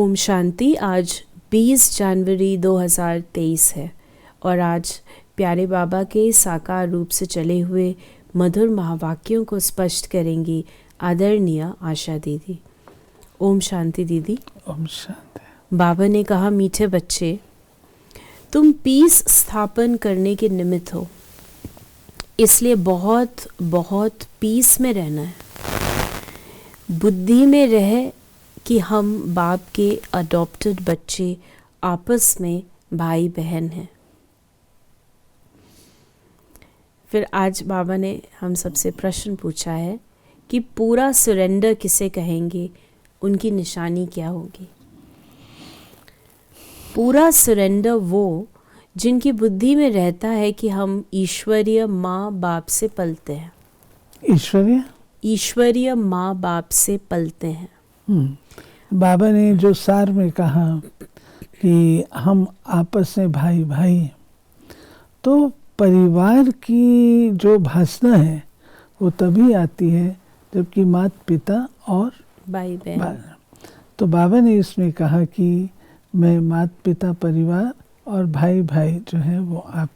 ओम शांति। आज 20 जनवरी 2023 है और आज प्यारे बाबा के साकार रूप से चले हुए मधुर महावाक्यों को स्पष्ट करेंगी आदरणीय आशा दीदी। ओम शांति दीदी। ओम शांति। बाबा ने कहा, मीठे बच्चे, तुम पीस स्थापन करने के निमित्त हो, इसलिए बहुत बहुत पीस में रहना है। बुद्धि में रहे कि हम बाप के अडॉप्टेड बच्चे आपस में भाई बहन हैं। फिर आज बाबा ने हम सबसे प्रश्न पूछा है कि पूरा सरेंडर किसे कहेंगे, उनकी निशानी क्या होगी। पूरा सरेंडर वो जिनकी बुद्धि में रहता है कि हम ईश्वरीय माँ बाप से पलते हैं। ईश्वरीय माँ बाप से पलते हैं। बाबा ने जो सार में कहा कि हम आपस में भाई भाई, तो परिवार की जो भाषा है वो तभी आती है जबकि माता पिता और भाई बहन। तो बाबा ने इसमें कहा कि मैं माता पिता परिवार और भाई भाई जो है वो आप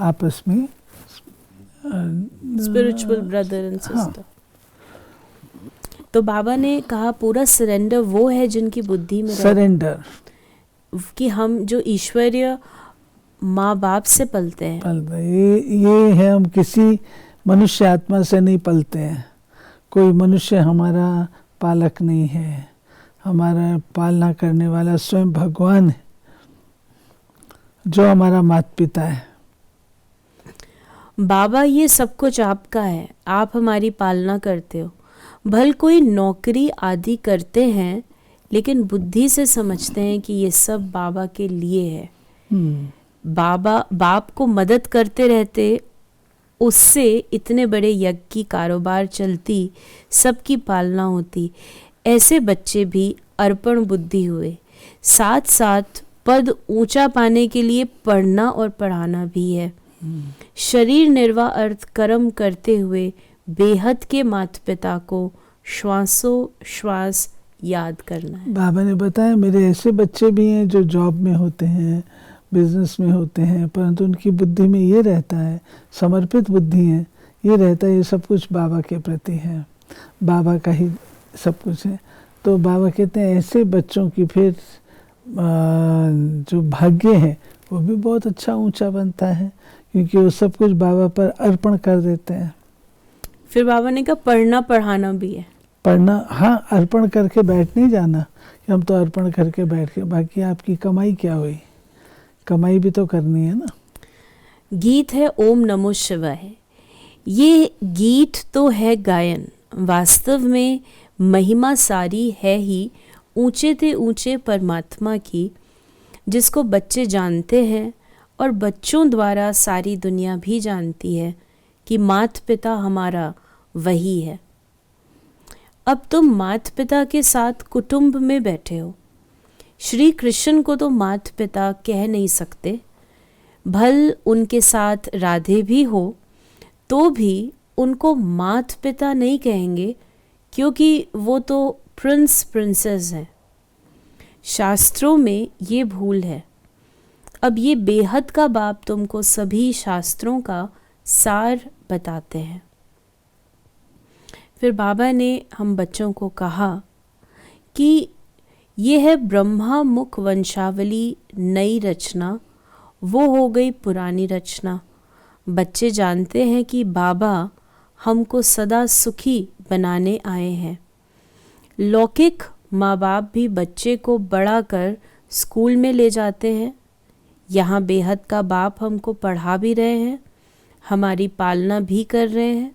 आपस में स्पिरिचुअल ब्रदर एंड सिस्टर। तो बाबा ने कहा पूरा सरेंडर वो है जिनकी बुद्धि में सरेंडर कि हम जो ईश्वरीय माँ बाप से पलते हैं। ये है, हम किसी मनुष्य आत्मा से नहीं पलते हैं। कोई मनुष्य हमारा पालक नहीं है, हमारा पालना करने वाला स्वयं भगवान है जो हमारा माता पिता है। बाबा, ये सब कुछ आपका है, आप हमारी पालना करते हो। भल कोई नौकरी आदि करते हैं लेकिन बुद्धि से समझते हैं कि ये सब बाबा के लिए है। बाप को मदद करते रहते, उससे इतने बड़े यज्ञ की कारोबार चलती, सबकी पालना होती। ऐसे बच्चे भी अर्पण बुद्धि हुए। साथ साथ पद ऊंचा पाने के लिए पढ़ना और पढ़ाना भी है। शरीर निर्वाह अर्थ कर्म करते हुए बेहद के माता पिता को श्वासोश्वास याद करना है। बाबा ने बताया मेरे ऐसे बच्चे भी हैं जो जॉब में होते हैं, बिजनेस में होते हैं, परंतु उनकी बुद्धि में ये रहता है, समर्पित बुद्धि है, ये रहता है ये सब कुछ बाबा के प्रति है, बाबा का ही सब कुछ है। तो बाबा कहते हैं ऐसे बच्चों की फिर जो भाग्य है वो भी बहुत अच्छा ऊंचा बनता है, क्योंकि वो सब कुछ बाबा पर अर्पण कर देते हैं। फिर बाबा ने कहा पढ़ना पढ़ाना भी है। पढ़ना, हाँ, अर्पण करके बैठ नहीं जाना कि हम तो अर्पण करके बैठ के, बाकी आपकी कमाई क्या हुई, कमाई भी तो करनी है ना। गीत है ओम नमो शिवाय। ये गीत तो है गायन, वास्तव में महिमा सारी है ही ऊंचे ते ऊंचे परमात्मा की, जिसको बच्चे जानते हैं और बच्चों द्वारा सारी दुनिया भी जानती है कि माता पिता हमारा वही है। अब तुम माता पिता के साथ कुटुंब में बैठे हो। श्री कृष्ण को तो माता पिता कह नहीं सकते, भल उनके साथ राधे भी हो तो भी उनको माता पिता नहीं कहेंगे, क्योंकि वो तो प्रिंस प्रिंसेस हैं। शास्त्रों में ये भूल है। अब ये बेहद का बाप तुमको सभी शास्त्रों का सार बताते हैं। फिर बाबा ने हम बच्चों को कहा कि ये है ब्रह्मा मुख वंशावली नई रचना, वो हो गई पुरानी रचना। बच्चे जानते हैं कि बाबा हमको सदा सुखी बनाने आए हैं। लौकिक माँ बाप भी बच्चे को बड़ा कर स्कूल में ले जाते हैं। यहाँ बेहद का बाप हमको पढ़ा भी रहे हैं, हमारी पालना भी कर रहे हैं।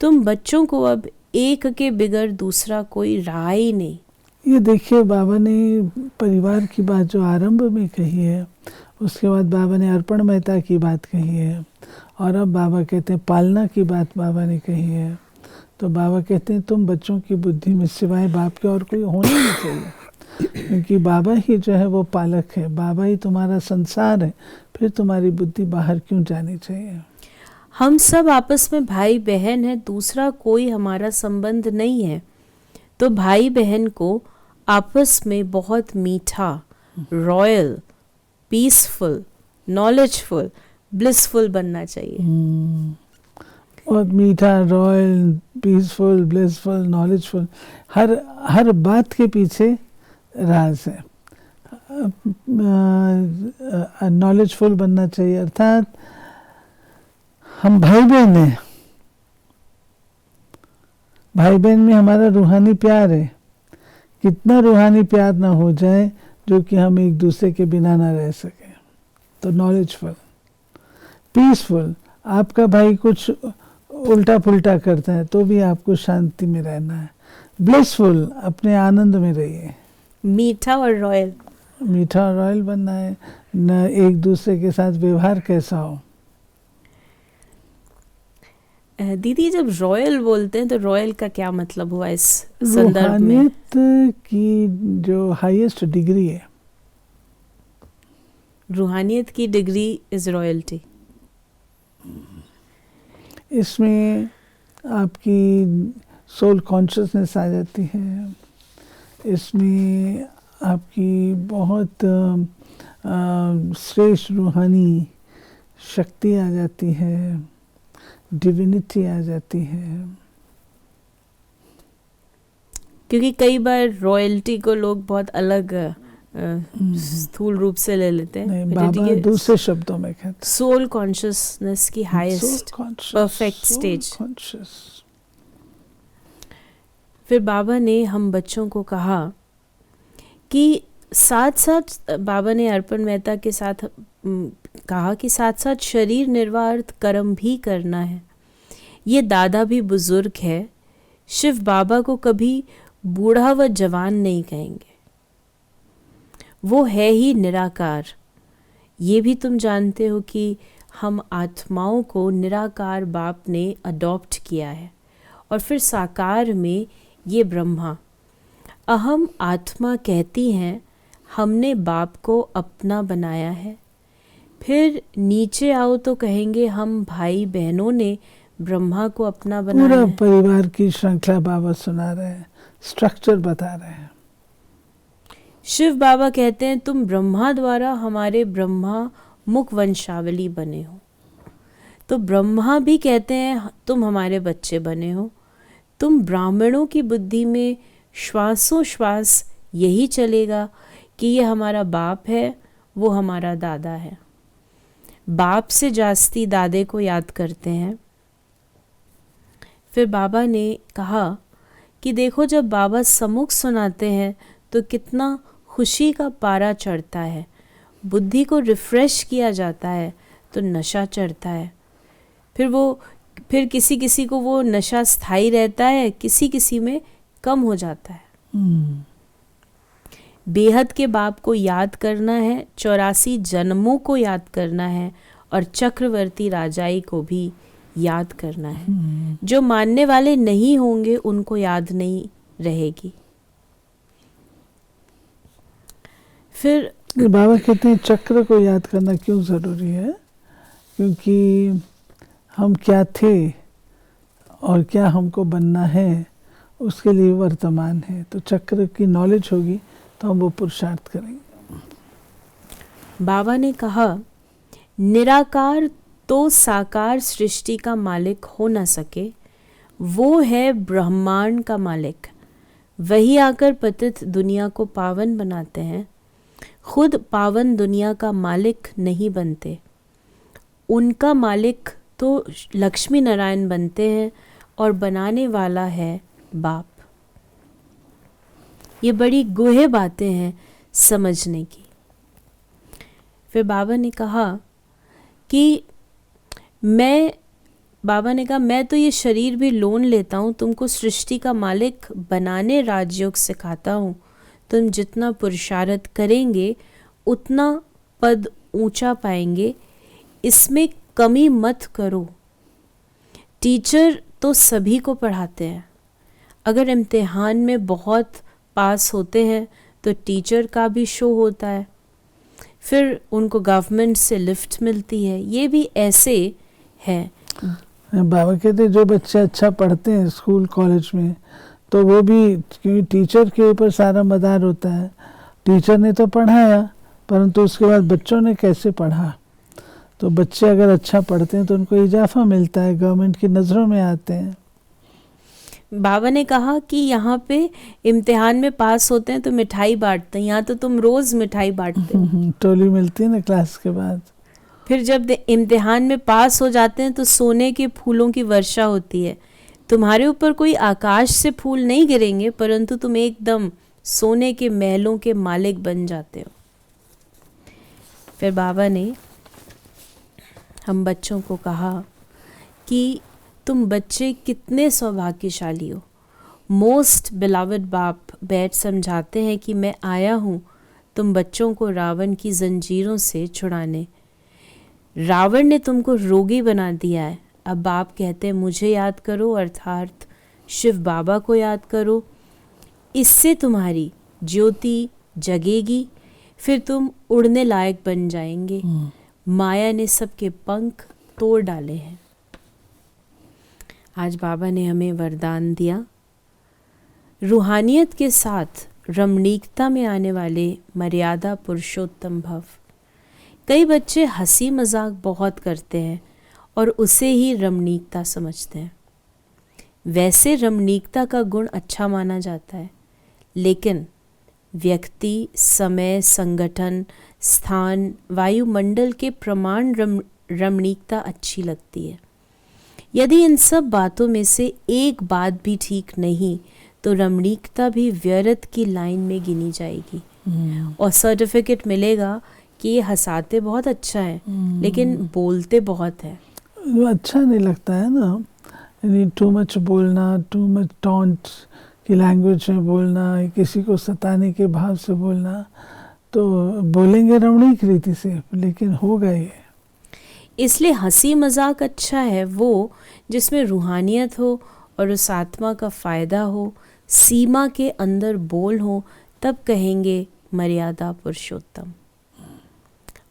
तुम बच्चों को अब एक के बिगर दूसरा कोई रहा ही नहीं। ये देखिए, बाबा ने परिवार की बात जो आरंभ में कही है, उसके बाद बाबा ने अर्पण महता की बात कही है, और अब बाबा कहते हैं पालना की बात बाबा ने कही है। तो बाबा कहते हैं तुम बच्चों की बुद्धि में सिवाय बाप के और कोई होना नहीं चाहिए, क्योंकि बाबा ही जो है वो पालक है, बाबा ही तुम्हारा संसार है। फिर तुम्हारी बुद्धि बाहर क्यों जानी चाहिए। हम सब आपस में भाई बहन हैं, दूसरा कोई हमारा संबंध नहीं है। तो भाई बहन को आपस में बहुत मीठा, रॉयल, पीसफुल, नॉलेजफुल, ब्लिसफुल बनना चाहिए। बहुत मीठा, रॉयल, पीसफुल, ब्लिसफुल, नॉलेजफुल, हर बात के पीछे राज है। नॉलेजफुल बनना चाहिए, अर्थात हम भाई बहन हैं, भाई बहन में हमारा रूहानी प्यार है। कितना रूहानी प्यार ना हो जाए जो कि हम एक दूसरे के बिना ना रह सके। तो नॉलेजफुल, पीसफुल, आपका भाई कुछ उल्टा पुल्टा करता है तो भी आपको शांति में रहना है। ब्लिसफुल, अपने आनंद में रहिए। मीठा और रॉयल, मीठा और रॉयल बनना है। न एक दूसरे के साथ व्यवहार कैसा हो। दीदी जब रॉयल बोलते हैं तो रॉयल का क्या मतलब हुआ इस संदर्भ में? रूहानियत की जो हाईएस्ट डिग्री है, रूहानियत की डिग्री इज रॉयल्टी। इसमें आपकी सोल कॉन्शियसनेस आ जाती है, इसमें आपकी बहुत श्रेष्ठ रूहानी शक्ति आ जाती है, डिविनिटी आ जाती है। क्योंकि कई बार रॉयल्टी को लोग बहुत अलग स्थूल रूप से ले लेते हैं। नहीं, बाबा दूसरे शब्दों में कहते हैं सोल कॉन्शियसनेस की हाईएस्ट परफेक्ट स्टेज। फिर बाबा ने हम बच्चों को कहा कि साथ साथ, बाबा ने अर्पण मेहता के साथ कहा कि साथ साथ शरीर निर्वाह कर्म भी करना है। ये दादा भी बुजुर्ग है, शिव बाबा को कभी बूढ़ा व जवान नहीं कहेंगे, वो है ही निराकार। ये भी तुम जानते हो कि हम आत्माओं को निराकार बाप ने अडॉप्ट किया है और फिर साकार में ये ब्रह्मा। अहम आत्मा कहती हैं हमने बाप को अपना बनाया है। फिर नीचे आओ तो कहेंगे हम भाई बहनों ने ब्रह्मा को अपना बनाया पूरा है। परिवार की श्रृंखला बाबा सुना रहे हैं, स्ट्रक्चर बता रहे हैं। शिव बाबा कहते हैं तुम ब्रह्मा द्वारा हमारे ब्रह्मा मुख वंशावली बने हो। तो ब्रह्मा भी कहते हैं तुम हमारे बच्चे बने हो। तुम ब्राह्मणों की बुद्धि में श्वासों श्वास यही चलेगा कि ये हमारा बाप है, वो हमारा दादा है। बाप से जास्ती दादे को याद करते हैं। फिर बाबा ने कहा कि देखो जब बाबा सम्मुख सुनाते हैं तो कितना खुशी का पारा चढ़ता है, बुद्धि को रिफ्रेश किया जाता है तो नशा चढ़ता है। फिर किसी किसी को वो नशा स्थायी रहता है, किसी किसी में कम हो जाता है। बेहद के बाप को याद करना है, 84 जन्मों को याद करना है और चक्रवर्ती राजाई को भी याद करना है। जो मानने वाले नहीं होंगे उनको याद नहीं रहेगी। फिर बाबा कहते हैं चक्र को याद करना क्यों ज़रूरी है, क्योंकि हम क्या थे और क्या हमको बनना है उसके लिए वर्तमान है। तो चक्र की नॉलेज होगी तो हम वो पुरुषार्थ करेंगे। बाबा ने कहा निराकार तो साकार सृष्टि का मालिक हो ना सके, वो है ब्रह्मांड का मालिक। वही आकर पतित दुनिया को पावन बनाते हैं, खुद पावन दुनिया का मालिक नहीं बनते। उनका मालिक तो लक्ष्मी नारायण बनते हैं और बनाने वाला है बाप। ये बड़ी गूढ़ बातें हैं समझने की। फिर बाबा ने कहा कि मैं तो ये शरीर भी लोन लेता हूँ, तुमको सृष्टि का मालिक बनाने राजयोग सिखाता हूँ। तुम जितना पुरुषार्थ करेंगे उतना पद ऊंचा पाएंगे, इसमें कमी मत करो। टीचर तो सभी को पढ़ाते हैं। अगर इम्तिहान में बहुत पास होते हैं तो टीचर का भी शो होता है, फिर उनको गवर्नमेंट से लिफ्ट मिलती है। ये भी ऐसे है। बाबा कहते हैं जो बच्चे अच्छा पढ़ते हैं स्कूल कॉलेज में तो वो भी, क्योंकि टीचर के ऊपर सारा मदार होता है। टीचर ने तो पढ़ाया, परंतु उसके बाद बच्चों ने कैसे पढ़ा। तो बच्चे अगर अच्छा पढ़ते हैं तो उनको इजाफा मिलता है, गवर्नमेंट की नज़रों में आते हैं। बाबा ने कहा कि यहाँ पे इम्तिहान में पास होते हैं तो मिठाई बांटते हैं, यहाँ तो तुम रोज मिठाई बांटते हो। टोली मिलती है ना क्लास के बाद। फिर जब इम्तिहान में पास हो जाते हैं तो सोने के फूलों की वर्षा होती है। तुम्हारे ऊपर कोई आकाश से फूल नहीं गिरेंगे, परंतु तुम एकदम सोने के महलों के मालिक बन जाते हो। फिर बाबा ने हम बच्चों को कहा कि तुम बच्चे कितने सौभाग्यशाली हो। मोस्ट बिलवड बाप बैठ समझाते हैं कि मैं आया हूँ तुम बच्चों को रावण की जंजीरों से छुड़ाने। रावण ने तुमको रोगी बना दिया है। अब बाप कहते हैं मुझे याद करो, अर्थात शिव बाबा को याद करो। इससे तुम्हारी ज्योति जगेगी, फिर तुम उड़ने लायक बन जाएंगे। माया ने सबके पंख तोड़ डाले हैं। आज बाबा ने हमें वरदान दिया, रूहानियत के साथ रमणीकता में आने वाले मर्यादा पुरुषोत्तम भव। कई बच्चे हंसी मजाक बहुत करते हैं और उसे ही रमणीकता समझते हैं। वैसे रमणीकता का गुण अच्छा माना जाता है, लेकिन व्यक्ति, समय, संगठन, स्थान, वायुमंडल के प्रमाण रमणीकता अच्छी लगती है। यदि इन सब बातों में से एक बात भी ठीक नहीं तो रमणीकता भी व्यर्थ की लाइन में गिनी जाएगी और सर्टिफिकेट मिलेगा कि ये हंसाते बहुत अच्छा है लेकिन बोलते बहुत है। वो अच्छा नहीं लगता है ना, यानी टू मच बोलना, टू मच टॉन्ट की लैंग्वेज में बोलना, किसी को सताने के भाव से बोलना। तो बोलेंगे रमणीक रीति से, लेकिन होगा ये। इसलिए हंसी मजाक अच्छा है वो जिसमें रूहानियत हो और उस आत्मा का फ़ायदा हो, सीमा के अंदर बोल हो, तब कहेंगे मर्यादा पुरुषोत्तम।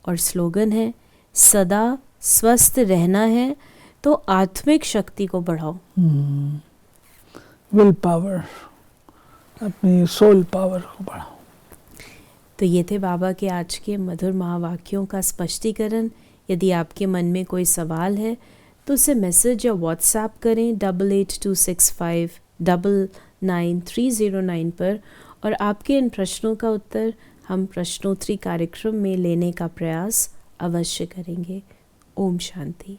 और स्लोगन है सदा स्वस्थ रहना है तो आत्मिक शक्ति को बढ़ाओ। विल पावर, अपनी सोल पावर को बढ़ाओ। तो ये थे बाबा के आज के मधुर महावाक्यों का स्पष्टीकरण। यदि आपके मन में कोई सवाल है तो उसे मैसेज या व्हाट्सएप करें 8826599309 पर, और आपके इन प्रश्नों का उत्तर हम प्रश्नोत्तरी कार्यक्रम में लेने का प्रयास अवश्य करेंगे। ओम शांति।